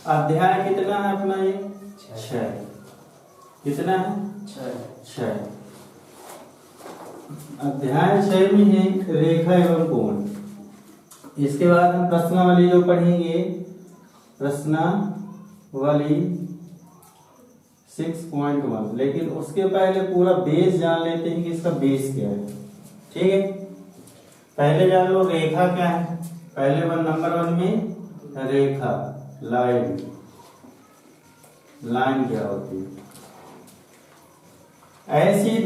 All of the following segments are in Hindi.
अध्याय कितना है अपना ये 6। कितना है 6। अध्याय 6 में है रेखा एवं कोण। इसके बाद हम प्रश्नावली जो पढ़ेंगे, प्रश्नावली 6.1। लेकिन उसके पहले पूरा बेस जान लेते हैं कि इसका बेस क्या है। ठीक है, पहले जान लो रेखा क्या है। पहले नंबर 1 में रेखा, लाइन क्या होती है। ऐसी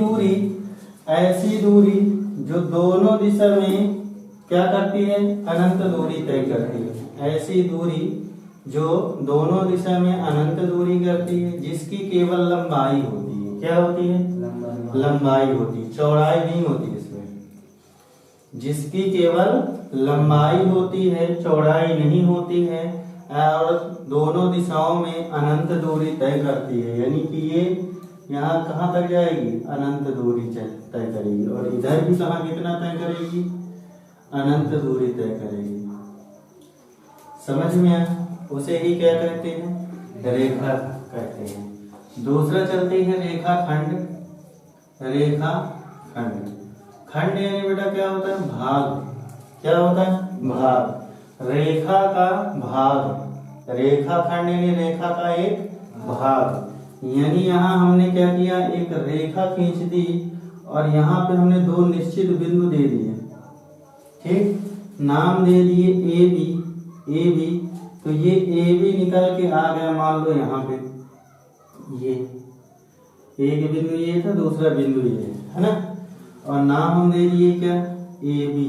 दूरी जो दोनों दिशा में क्या करती है, अनंत दूरी तय करती है। ऐसी दूरी जो दोनों दिशा में अनंत दूरी करती है, जिसकी केवल लंबाई होती है। क्या होती है, लंबाई होती है, चौड़ाई नहीं होती इसमें। जिसकी केवल लंबाई होती है, चौड़ाई नहीं होती है, और दोनों दिशाओं में अनंत दूरी तय करती है। यानी कि ये यहाँ कहाँ तक जाएगी, अनंत दूरी तय करेगी। और इधर भी कहाँ कितना तय करेगी, अनंत दूरी तय करेगी। समझ में आया? उसे ही क्या कहते हैं, रेखा कहते हैं। दूसरा चलते हैं रेखाखंड। खंड यानी बेटा क्या होता है, भाग। क्या होता है, भाग। रेखा का भाग, रेखाखंड यानी रेखा का एक भाग। यानी यहाँ हमने क्या किया, एक रेखा खींच दी और यहाँ पे हमने 2 निश्चित बिंदु दे दिए। ठीक, नाम दे दिए ए बी। तो ये ए बी निकल के आ गया, मान लो यहाँ पे ये एक बिंदु ये था, दूसरा बिंदु ये है ना। और नाम हम दे दिए क्या, ए बी।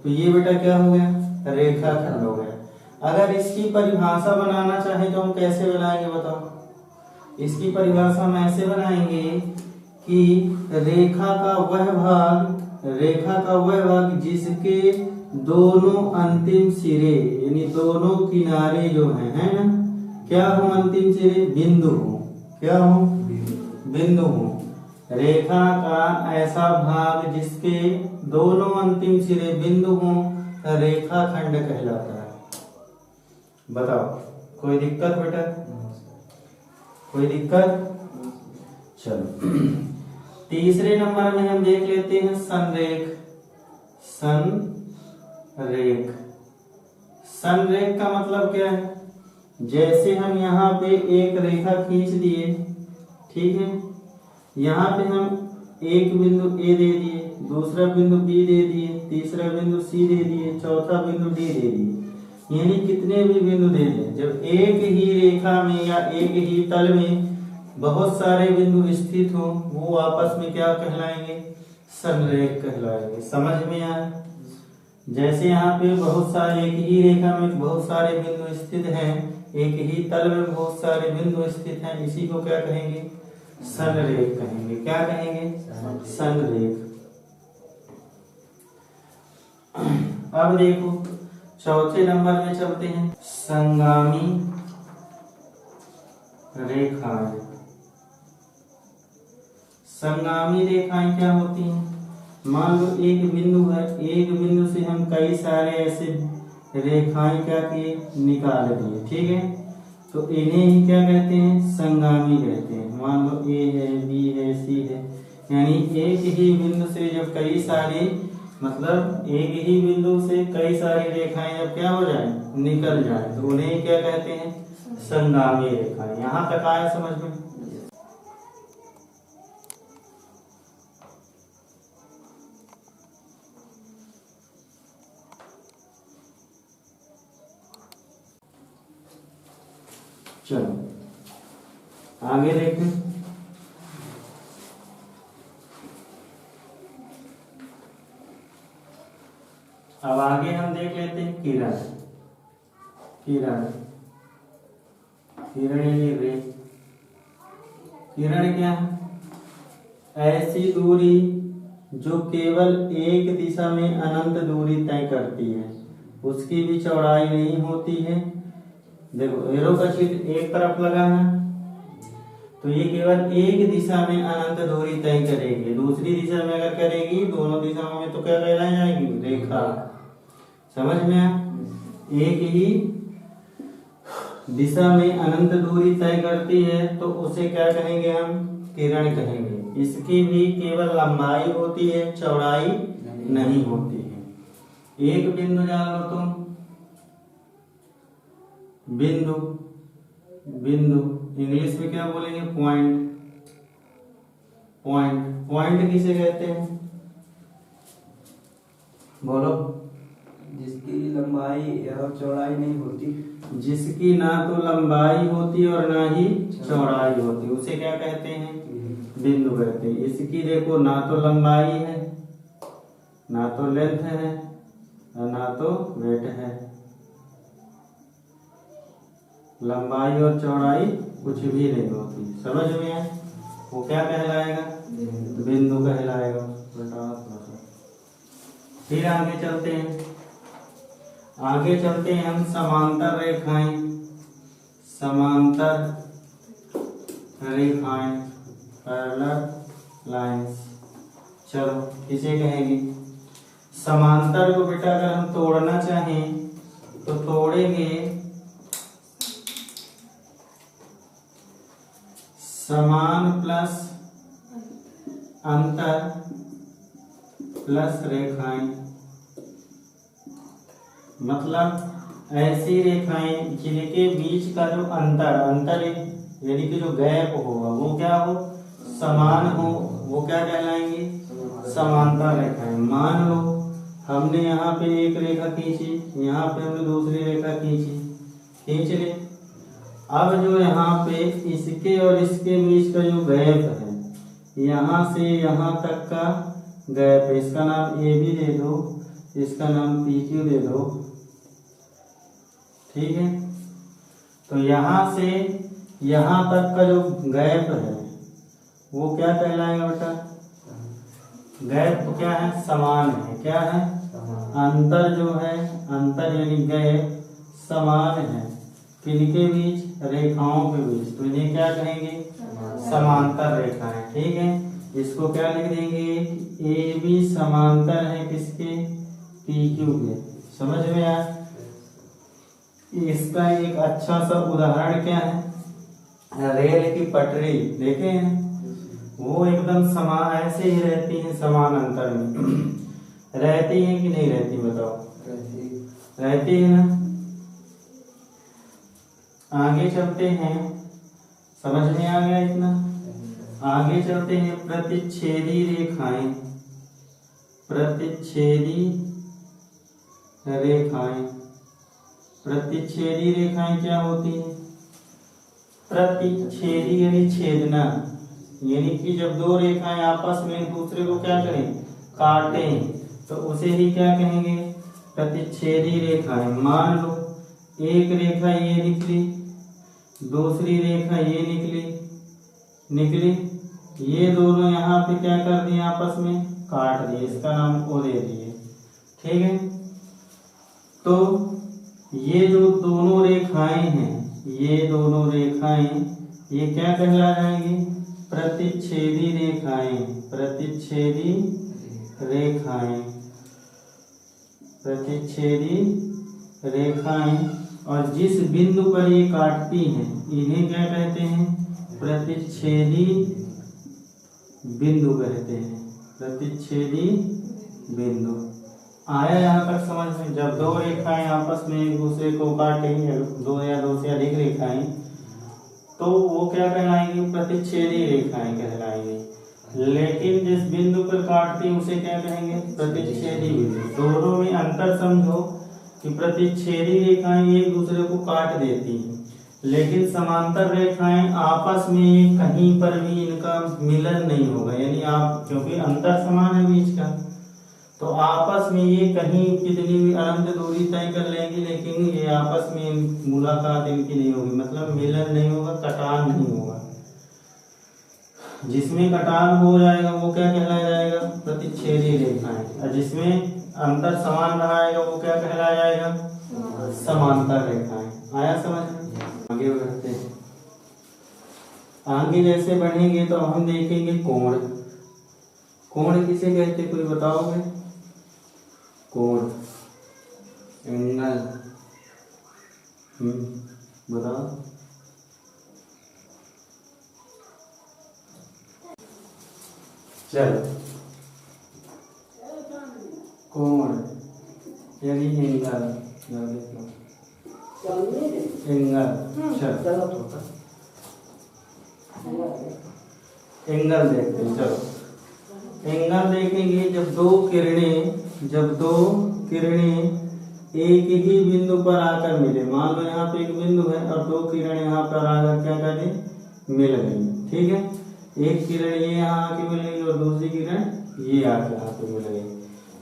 तो ये बेटा क्या हो गया, रेखाखंड हो गया। अगर इसकी परिभाषा बनाना चाहे तो हम कैसे बनाएंगे बताओ। इसकी परिभाषा हम ऐसे बनाएंगे कि रेखा का वह भाग जिसके दोनों अंतिम सिरे यानी दोनों किनारे जो है ना, क्या हो, अंतिम सिरे बिंदु हो। क्या हो, बिंदु हो। रेखा का ऐसा भाग जिसके दोनों अंतिम सिरे बिंदु हो, रेखाखंड कहलाता है। बताओ, कोई दिक्कत बेटा, कोई दिक्कत? चलो तीसरे नंबर में हम देख लेते हैं संरेख। संरेख का मतलब क्या है, जैसे हम यहाँ पे एक रेखा खींच दिए, ठीक है। यहाँ पे हम एक बिंदु ए दे दिए, दूसरा बिंदु बी दे दिए, तीसरा बिंदु सी दे दिए, चौथा बिंदु डी दे दिए। यानी कितने भी बिंदु दे दें, जब एक ही रेखा में या एक ही तल में बहुत सारे बिंदु स्थित हो, वो आपस में क्या कहलाएंगे, संरेख कहलाएंगे। समझ में आया? जैसे यहाँ पे बहुत सारे, एक ही रेखा में बहुत सारे बिंदु स्थित हैं, एक ही तल में बहुत सारे बिंदु स्थित हैं, इसी को क्या कहेंगे, संरेख कहेंगे। क्या कहेंगे, संरेख। अब देखो चौथे नंबर में चलते हैं, संगामी रेखाएं। संगामी रेखाएं क्या होती हैं, मान लो एक बिंदु है, एक बिंदु से हम कई सारे ऐसे रेखाएं क्या किए, निकाल दिए, ठीक है। तो इन्हें ही क्या कहते हैं, संगामी कहते हैं। मान लो ए है, बी है, सी है, यानी एक ही बिंदु से जब कई सारी, मतलब एक ही बिंदु से कई सारी रेखाएं जब क्या हो जाए, निकल जाए, तो उन्हें क्या कहते हैं, संगामी रेखाएं। यहाँ तक आया समझ में? चलो आगे देखें। अब आगे हम देख लेते हैं किरण। किरण यानी रे। किरण क्या है, ऐसी दूरी जो केवल एक दिशा में अनंत दूरी तय करती है, उसकी भी चौड़ाई नहीं होती है। देखो एरो का चिन्ह एक तरफ लगा है, तो ये केवल एक दिशा में अनंत दूरी तय करेगी। दूसरी दिशा में अगर करेगी, दोनों दिशाओं में, तो क्या कहलाई जाएगी, रेखा। समझ में? एक ही दिशा में अनंत दूरी तय करती है तो उसे क्या कहेंगे हम? किरण कहेंगे। इसकी भी केवल लंबाई होती है, चौड़ाई नहीं होती है। एक बिंदु जान लो तुम, बिंदु, बिंदु इंग्लिश में क्या बोलेंगे? पॉइंट। पॉइंट, पॉइंट किसे कहते हैं? बोलो। जिसकी लंबाई और चौड़ाई नहीं होती। जिसकी ना तो लंबाई होती और ना ही चौड़ाई होती, उसे क्या कहते हैं? बिंदु कहते हैं। इसकी देखो ना तो लंबाई है, ना तो लेंथ है, और ना तो वेट है। लंबाई और चौड़ाई कुछ भी नहीं होती। समझ में है? वो क्या कहलाएगा? बिंदु कहलाएगा। फिर आगे चलते हैं। आगे चलते हैं हम समांतर रेखाएं। समांतर रेखाएं, पैरेलल लाइंस। चलो किसे कहेंगे? समांतर को बेटा अगर हम तोड़ना चाहें तो तोड़ेंगे समान प्लस अंतर प्लस रेखाएं। मतलब ऐसी रेखाएं जिनके बीच का जो अंतर यानी कि जो गैप होगा वो क्या हो? समान हो, वो क्या कहलाएंगे? समांतर रेखाएं। मान लो हमने यहाँ पे एक रेखा खींची, यहाँ पे हमने दूसरी रेखा खींची, खींच ले। अब जो यहाँ पे इसके और इसके बीच का जो गैप है, यहाँ से यहाँ तक का गैप है, इसका नाम ए बी दे दो, इसका नाम पी क्यू दे दो। ठीक है? तो यहाँ से यहाँ तक का जो गैप है वो क्या कहलाएगा बेटा? गैप तो क्या है? समान है। क्या है? अंतर जो है, अंतर यानी गैप समान है। किनके बीच? रेखाओं के बीच। तो इन्हें क्या कहेंगे? समांतर रेखा है। ठीक है? इसको क्या लिख देंगे? ए बी समांतर है किसके? पी क्यू के। समझ में आया? इसका एक अच्छा सा उदाहरण क्या है? रेल की पटरी देखे हैं? वो एकदम समान ऐसे ही रहती है, समान अंतर में रहती है कि नहीं रहती? बताओ। रहती है ना? आगे चलते हैं। समझ में आ गया इतना? आगे चलते हैं। प्रतिच्छेदी रेखाएं, प्रतिच्छेदी रेखाएं। प्रतिच्छेदी रेखाएं क्या होती हैं? प्रतिच्छेदी यानी छेदना, यानी कि जब दो रेखाएं आपस में एक दूसरे को क्या करें? काटें, तो उसे ही क्या कहेंगे? प्रतिच्छेदी रेखाएं। मान लो एक रेखा ये निकली, दूसरी रेखा ये निकली, ये दोनों यहाँ पे क्या कर दिए? आपस में काट दिए, इसका नाम ओ दे दिए। ठीक है? तो ये जो दोनों रेखाएं हैं, ये दोनों रेखाएं ये क्या कहला जाएंगी? प्रतिच्छेदी रेखाएं। प्रतिच्छेदी रेखाएं, प्रतिच्छेदी रेखाएं। और जिस बिंदु पर ये काटती हैं इन्हें क्या कहते हैं? प्रतिच्छेदी बिंदु कहते हैं। प्रतिच्छेदी बिंदु। आया यहाँ तक समझ में? जब दो रेखाएं आपस में एक दूसरे को काटेंगे, दो या दो से अधिक रेखाएं, तो वो क्या कहलाएंगी? प्रतिच्छेदी रेखाएं कहलाएंगी। लेकिन जिस बिंदु पर काटती उसे क्या कहेंगे? प्रतिच्छेदी बिंदु। दोनों में अंतर समझो कि प्रतिच्छेदी रेखाएं एक दूसरे को काट देती हैं, लेकिन समांतर रेखाएं आपस में कहीं पर भी इनका मिलन नहीं होगा। यानी आप, क्योंकि अंतर समान है बीच का, तो आपस में ये कहीं कितनी भी अनंत दूरी तय कर लेंगी, लेकिन ये आपस में मुलाकात इनकी नहीं होगी, मतलब मिलन नहीं होगा, कटान नहीं होगा। जिसमें कटान हो जाएगा वो क्या कहलाया जाएगा? प्रतिच्छेदी रेखाएं। और जिसमें अंतर समान रहेगा वो क्या कहलाया जाएगा? समांतर रेखाएं। आया समझ में? आगे बढ़ते हैं। आगे जैसे बढ़ेंगे तो हम देखेंगे कोण। कोण किसे कहते? कोई बताओगे? कोण, एंगल। बताओ। चलो, कोण यानी एंगल, एंगल। चलो एंगल देखते हैं। चलो एंगल देखेंगे जब दो किरणें एक ही बिंदु पर आकर मिले। मान लो यहाँ पे एक बिंदु है और दो किरण यहाँ पर आकर क्या करें, मिल गई। ठीक है, एक किरण ये यहाँ आके मिल गई और दूसरी किरण ये आके यहाँ पे मिल गई,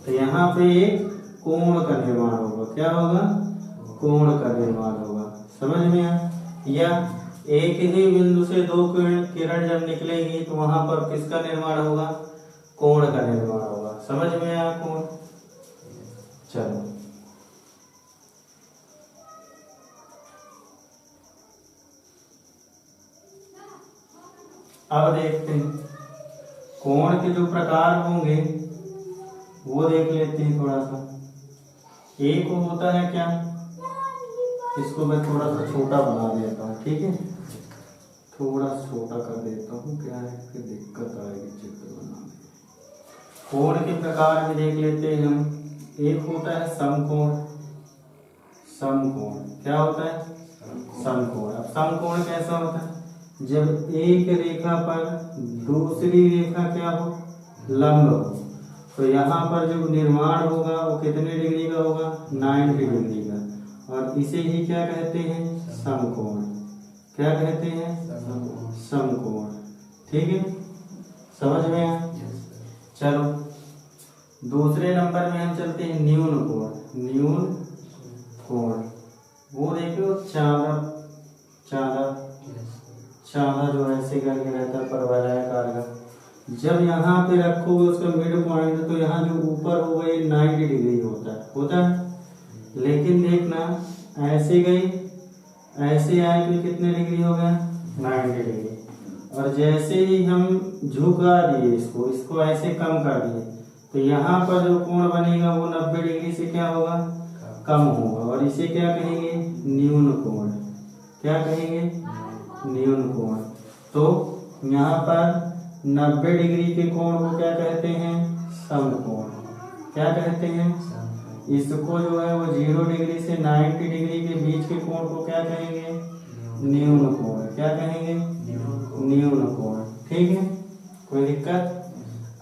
तो यहाँ पे एक कोण का निर्माण होगा। क्या होगा, कोण का निर्माण होगा। समझ में आया? या एक ही बिंदु से दो किरण जब निकलेंगी तो वहां पर किसका निर्माण होगा, कोण का निर्माण होगा। समझ में आया कोण? चलो अब देखते हैं कोण के जो प्रकार होंगे वो देख लेते हैं थोड़ा सा। एक होता है क्या, इसको मैं थोड़ा सा छोटा बना देता हूँ। ठीक है, थोड़ा छोटा कर देता हूँ, क्या है कि दिक्कत आएगी चित्र बनाने। कोण के प्रकार में देख लेते हैं हम। एक होता है समकोण। समकोण क्या होता है, समकोण। अब समकोण कैसा होता है, जब एक रेखा पर दूसरी रेखा क्या हो, लंब हो, तो यहाँ पर जो निर्माण होगा वो कितने डिग्री का होगा, 90 डिग्री का। और इसे ही क्या कहते हैं, समकोण। क्या कहते हैं, समकोण। ठीक है, समझ में आया? चलो दूसरे नंबर में हम चलते हैं न्यून कोण। न्यून कोण वो देखो, चांदा जो ऐसे करके रहता है परवलयाकार का। जब यहाँ पे रखोगे उसका मिड पॉइंट, तो यहाँ जो ऊपर होगा ये 90 डिग्री होता है। लेकिन देखना ऐसे गई, ऐसे आए तो कितने डिग्री हो गया, 90 डिग्री। और जैसे ही हम झुका दिए इसको ऐसे कम कर दिए, तो यहाँ पर जो कोण बनेगा वो 90 डिग्री से क्या होगा, कम होगा। और इसे क्या कहेंगे, न्यून कोण। क्या कहेंगे, न्यून कोण। तो यहाँ पर 90 डिग्री के कोण को क्या कहते हैं, समकोण। क्या कहते हैं, इसको जो है वो 0 डिग्री से 90 डिग्री के बीच के कोण को क्या कहेंगे, न्यून कोण। क्या कहेंगे, न्यून कोण। ठीक है, कोई दिक्कत?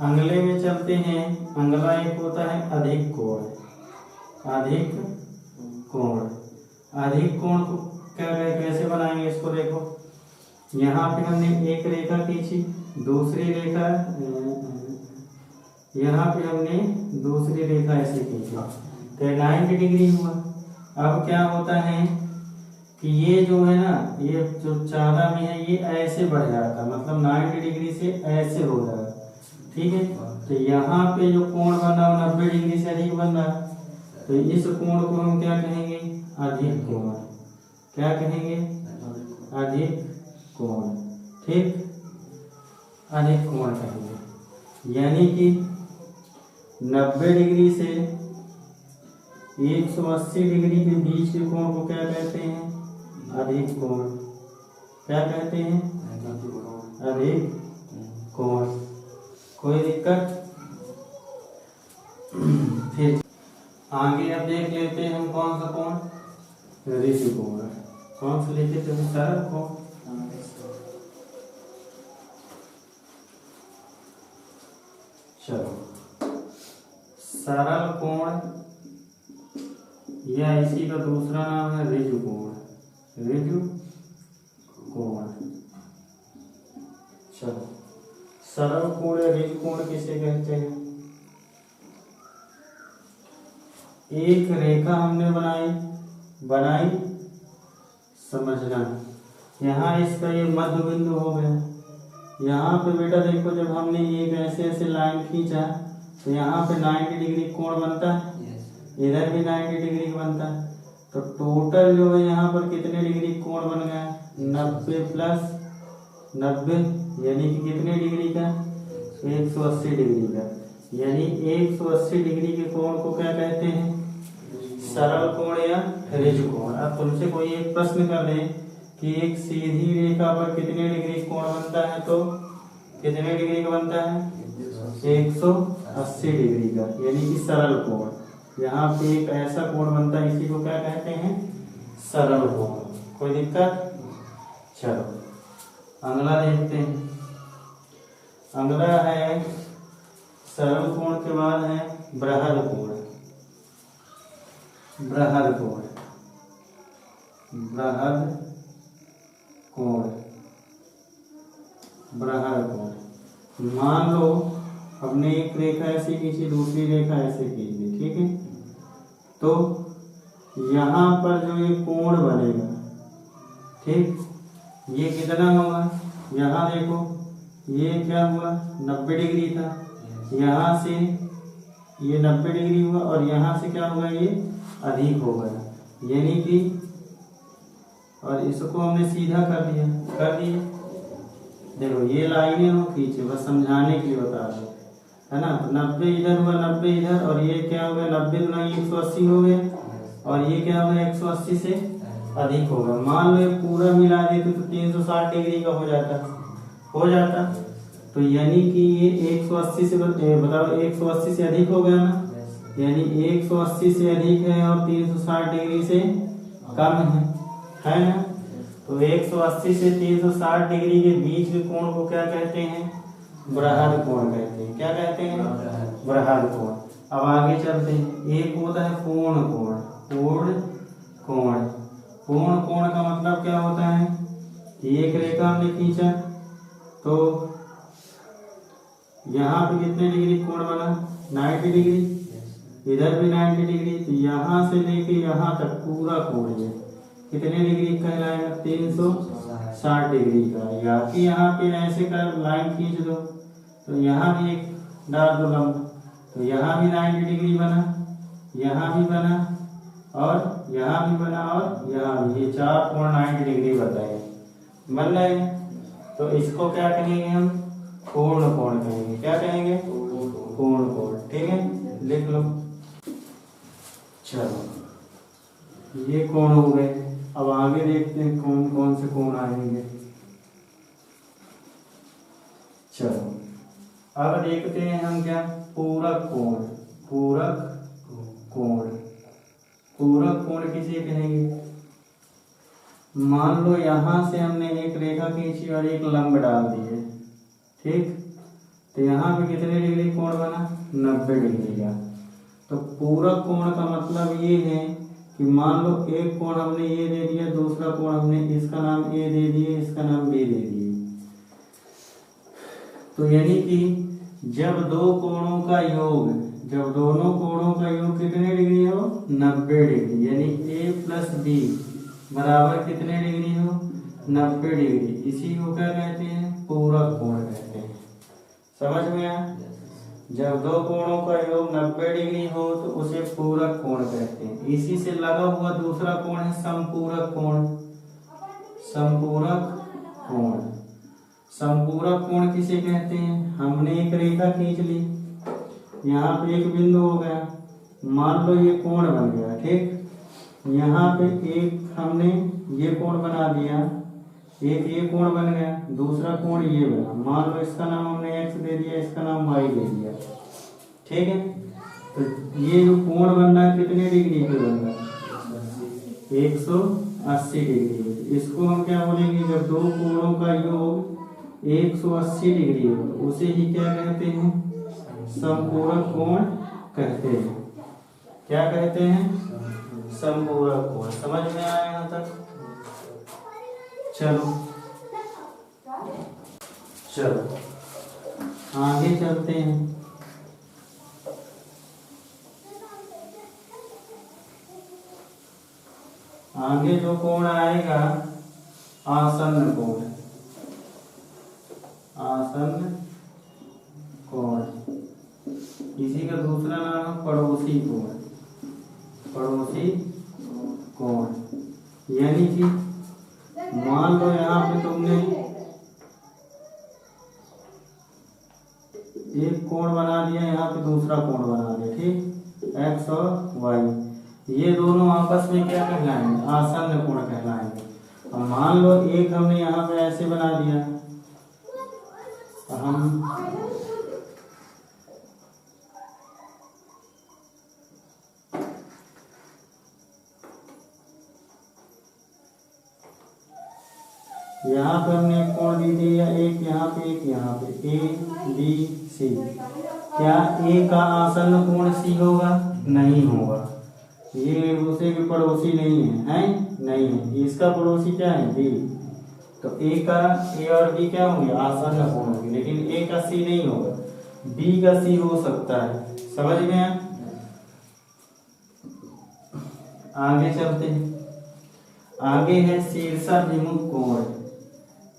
अगले में चलते हैं। अगला एक होता है अधिक कोण। अधिक कोण, अधिक कोण को क्या कैसे बनाएंगे, इसको देखो। यहाँ पे हमने एक रेखा खींची, दूसरी रेखा यहाँ पे हमने दूसरी रेखा ऐसे खींची, तो 90 डिग्री हुआ। अब क्या होता है कि ये जो है ना, ये जो चांदा में है ये ऐसे बढ़ जाता है, मतलब 90 डिग्री से ऐसे हो जाएगा। ठीक है, तो यहाँ पे जो कोण बना वो 90 डिग्री से अधिक बन रहा है, तो इस कोण को हम क्या कहेंगे, अधिक कोण। क्या कहेंगे, अधिक कोण। ठीक, अधिक कोण कहेंगे। यानी कि 90 डिग्री से 180 डिग्री के बीच के कोण को क्या कहते हैं, अधिक कोण। क्या कहते हैं, अधिक कोण। कोई दिक्कत? फिर आगे अब देख लेते हैं हम कौन सा कोण, ऋषि कोण। कौन सा लिखे थे, सरल कोण। चलो सरल कोण या इसी का दूसरा नाम है ऋजु कोण। ऋजु कोण। चलो सरल कोण या ऋजु कोण किसे कहते हैं, एक रेखा हमने बनाई समझना। यहाँ इसका ये मध्य बिंदु हो गया। यहाँ पे बेटा देखो, जब हमने एक ऐसे लाइन खींचा तो यहाँ पे 90 डिग्री कोण बनता है, इधर भी 90 डिग्री बनता है। तो टोटल जो है यहाँ पर कितने डिग्री कोण बन गया, 90 प्लस 90, यानी कि कितने डिग्री का, 180 डिग्री का। यानी 180 डिग्री के कोण को क्या कहते हैं, सरल कोण या ऋज कोण। अब तुमसे कोई एक प्रश्न कर दे कि एक सीधी रेखा पर कितने डिग्री कोण बनता है, तो कितने डिग्री का बनता है? 180 डिग्री का, यानी कि सरल कोण। यहाँ पे एक ऐसा कोण बनता है, इसी को क्या कहते हैं? सरल कोण। कोई दिक्कत? चलो अगला देखते हैं। अगला है सरल कोण के बाद है बृहद कोण। बृहद कोण, बृहद कोण, बृहद कोण। मान लो हमने एक रेखा ऐसे खींची, दूसरी रेखा ऐसे खींची, ठीक है? तो यहाँ पर जो ये कोण बनेगा, ठीक, ये कितना होगा? यहाँ देखो, ये क्या हुआ? 90 डिग्री था। यहाँ से ये 90 डिग्री हुआ और यहाँ से क्या होगा? ये अधिक हो गया, यानी कि, और इसको हमने सीधा कर दिया, कर दिया। देखो ये लाइनें हो खींचे, बस समझाने के लिए बता रहे, है ना? 90 इधर हुआ, 90 इधर, और ये क्या हो गया? 90 गुना 180 हो गया, और ये क्या हो गया? 180 से अधिक होगा। मान लो ये पूरा मिला देते तो 360 डिग्री का हो जाता, हो जाता। तो यानी कि ये 180 से बताओ, 180 से अधिक हो गया ना, यानी 180 से अधिक है और 360 डिग्री से कम है ना? तो 180 से 360 डिग्री के बीच के कोण को क्या कहते हैं? बृहद कोण कहते हैं। क्या कहते हैं? बृहद कोण। अब आगे चलते हैं। एक होता है पूर्ण कोण। पूर्ण कोण, पूर्ण कोण का मतलब क्या होता है? एक रेखा हमने खींचा तो यहाँ पे कितने डिग्री कोण बना? 90 डिग्री, इधर भी 90 डिग्री। तो यहाँ से लेके यहाँ तक पूरा कोण है कितने डिग्री कहलाएगा? 360 डिग्री का। या कि यहाँ पे ऐसे कर लाइन खींच दो तो यहाँ भी एक डाल दो लंब, तो यहाँ भी 90 डिग्री बना, यहाँ भी बना, और यहाँ भी बना, और यहाँ भी। ये चार कोण 90 डिग्री बताए, बन रहे हैं। तो इसको क्या कहेंगे हम? पूर्ण कोण कहेंगे। क्या कहेंगे? पूर्ण कोण। ठीक है, लिख लो। चलो ये कोण हो गए। अब आगे देखते हैं कौन कौन से कोण आएंगे। चलो अब देखते हैं हम क्या? पूरक कोण। पूरक कोण, पूरक कोण किसे कहेंगे? मान लो यहां से हमने एक रेखा खींची और एक लंब डाल दिए, ठीक, तो यहाँ पे कितने डिग्री कोण बना? 90 डिग्री का। तो पूरक कोण का मतलब ये है कि मान लो एक कोण हमने ये दे दिया, दूसरा कोण हमने इसका नाम ए दे दिए, इसका नाम बी दे दिए। तो यानी कि जब दो कोणों का योग, जब दोनों कोणों का योग कितने डिग्री हो? 90 डिग्री, यानी ए प्लस बी बराबर कितने डिग्री हो? 90 डिग्री। इसी को क्या कहते हैं? पूरक कोण कहते हैं। समझ में आया? जब दो कोणों का योग 90 डिग्री हो तो उसे पूरक कोण कहते हैं। इसी से लगा हुआ दूसरा कोण है समपूरक कोण। समपूरक कोण, समपूरक कोण किसे कहते हैं? हमने एक रेखा खींच ली, यहाँ पे एक बिंदु हो गया, मान लो ये कोण बन गया, ठीक, यहाँ पे एक हमने ये कोण बना दिया, एक ये कोण बन गया, दूसरा कोण ये बना, मान लो इसका नाम हमने x दे दिया, इसका नाम y दे दिया, ठीक है। तो ये जो कोण बन रहा है कितने डिग्री पे बन रहा है? 180 डिग्री। इसको हम क्या बोलेंगे? जब दो कोणों का योग 180 डिग्री हो उसे ही क्या कहते हैं? समपूरक कोण कहते हैं। क्या कहते हैं? समपूरक कोण। समझ में आया यहाँ तक? चलो चलो आगे चलते हैं। आगे जो कोण आएगा आसन्न कोण। आसन्न कोण, इसी का दूसरा नाम है पड़ोसी कोण। पड़ोसी कोण, यानी कि मान लो यहाँ पे तुमने एक कोण बना दिया, यहाँ पे दूसरा कोण बना दिया, ठीक, x और y। ये दोनों आपस में क्या कहलाएंगे? आसन्न कोण कहलाएंगे। अब मान लो एक हमने यहाँ पे ऐसे बना दिया, तो हम यहाँ पे हमने एक कोण दी थी, या एक यहाँ पे एक यहाँ पे, ए बी सी। क्या ए का आसन्न कोण सी होगा? नहीं होगा। ये एक दूसरे के पड़ोसी नहीं है, नहीं है। इसका पड़ोसी क्या है? बी। तो ए और बी क्या होंगे? आसन्न कोण होंगे, लेकिन ए का सी नहीं होगा, बी का सी हो सकता है। समझ में आया? आगे चलते हैं। आगे है शीर्षाभिमुख कोण।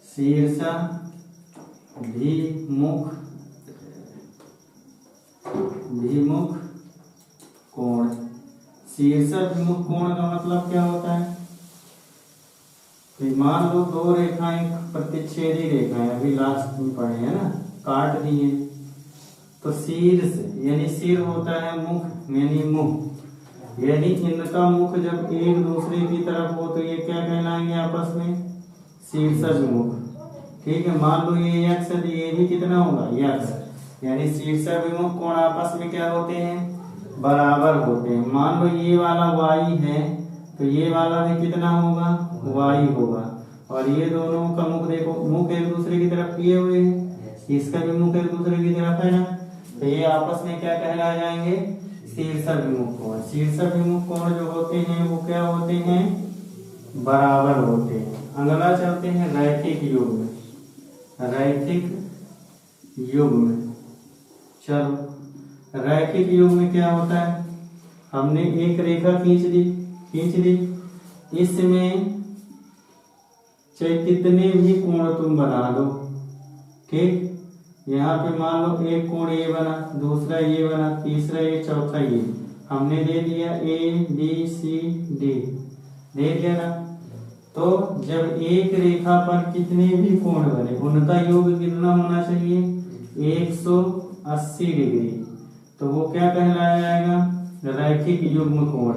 शीर्षाभिमुख कोण। शीर्षाभिमुख कोण का मतलब क्या होता है? मान लो दो रेखाएं प्रतिच्छेदी रेखाएं अभी लास्ट में पढ़े हैं ना, काट दिए, तो शीर्ष यानी सिर होता है, मुख यानी मुंह, यानी इनका मुख जब एक दूसरे की तरफ हो तो ये क्या कहलाएंगे आपस में? शीर्षाभिमुख। ठीक है, मान लो ये यक्ष है, ये भी कितना होगा? यक्ष। यानी शीर्षाभिमुख कोण आपस में क्या होते हैं? बराबर होते हैं। मान लो ये वाला y है, तो ये वाला भी कितना होगा? y होगा। और ये दोनों का मुख देखो, मुख एक दूसरे की तरफ किए हुए हैं, इसका भी मुख एक दूसरे की तरफ है ना, तो ये आपस में क्या कहला जाएंगे? शीर्षाभिमुख कोण। शीर्षाभिमुख कोण जो होते हैं वो क्या होते हैं? बराबर होते हैं। अगला चलते हैं रैखिक युग्म। रैखिक युग्म। चलो, रैखिक युग्म में क्या होता है? हमने एक रेखा खींच ली, इसमें चाहे कितने भी कोण तुम बना दो, ठीक। यहाँ पे मान लो एक कोण ये बना, दूसरा ये बना, तीसरा ये, चौथा ये, हमने दे दिया ए बी सी डी, दे दिया ना। तो जब एक रेखा पर कितने भी कोण बने उनका योग कितना होना चाहिए? 180 डिग्री। तो वो क्या कहलाया जाएगा? रैखिक युग्म कोण।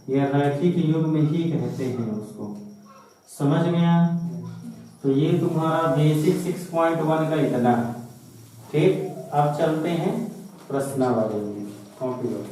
या रैखिक युग्म ही कहते हैं उसको। समझ में आया? तो ये तुम्हारा बेसिक 6.1 का इतना। ठीक, अब चलते हैं प्रश्नावली में। कॉपी लो।